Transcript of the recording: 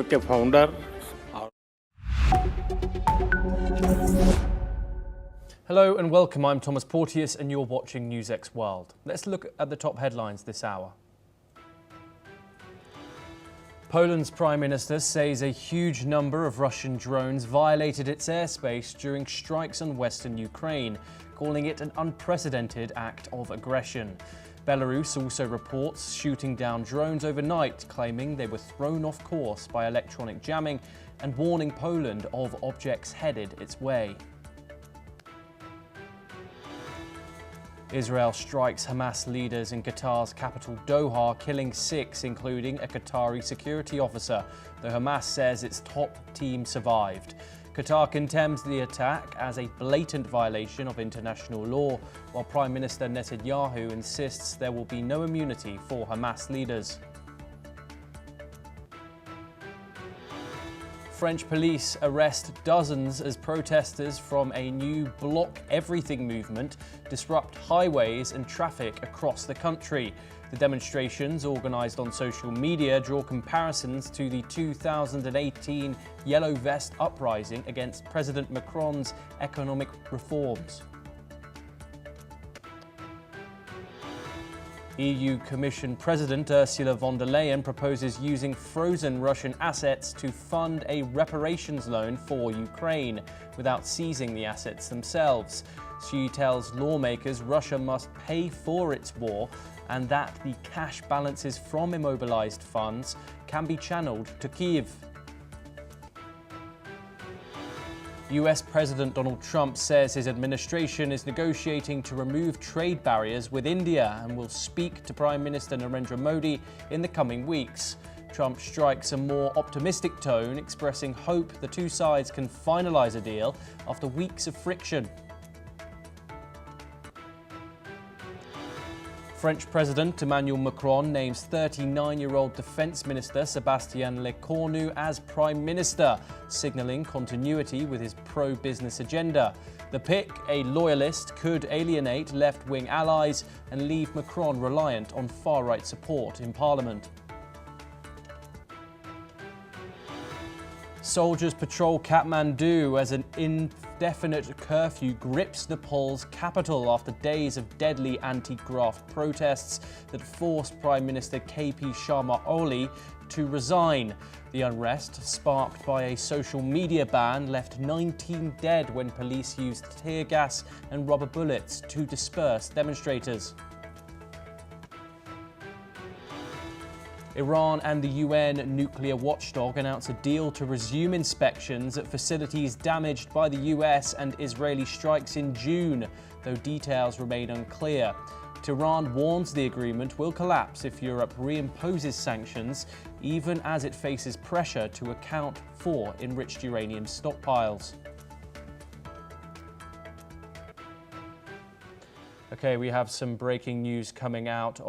के founder. Hello and welcome, I'm Thomas Porteous and you're watching NewsX World. Let's look at the top headlines this hour. Poland's Prime Minister says a huge number of Russian drones violated its airspace during strikes on western Ukraine, calling it an unprecedented act of aggression. Belarus also reports shooting down drones overnight, claiming they were thrown off course by electronic jamming and warning Poland of objects headed its way. Israel strikes Hamas leaders in Qatar's capital Doha, killing 6, including a Qatari security officer, though Hamas says its top team survived. Qatar condemns the attack as a blatant violation of international law, while Prime Minister Netanyahu insists there will be no immunity for Hamas leaders. French police arrest dozens as protesters from a new Block Everything movement disrupt highways and traffic across the country. The demonstrations, organised on social media, draw comparisons to the 2018 Yellow Vest uprising against President Macron's economic reforms. EU Commission President Ursula von der Leyen proposes using frozen Russian assets to fund a reparations loan for Ukraine without seizing the assets themselves. She tells lawmakers Russia must pay for its war and that the cash balances from immobilized funds can be channeled to Kyiv. US President Donald Trump says his administration is negotiating to remove trade barriers with India and will speak to Prime Minister Narendra Modi in the coming weeks. Trump strikes a more optimistic tone, expressing hope the two sides can finalize a deal after weeks of friction. French President Emmanuel Macron names 39-year-old Defence Minister Sébastien Lecornu as Prime Minister, signalling continuity with his pro-business agenda. The pick, a loyalist, could alienate left-wing allies and leave Macron reliant on far-right support in Parliament. Soldiers patrol Kathmandu as an indefinite curfew grips Nepal's capital after days of deadly anti-graft protests that forced Prime Minister KP Sharma Oli to resign. The unrest, sparked by a social media ban, left 19 dead when police used tear gas and rubber bullets to disperse demonstrators. Iran and the UN nuclear watchdog announced a deal to resume inspections at facilities damaged by the US and Israeli strikes in June, though details remain unclear. Tehran warns the agreement will collapse if Europe reimposes sanctions, even as it faces pressure to account for enriched uranium stockpiles. Okay, we have some breaking news coming out.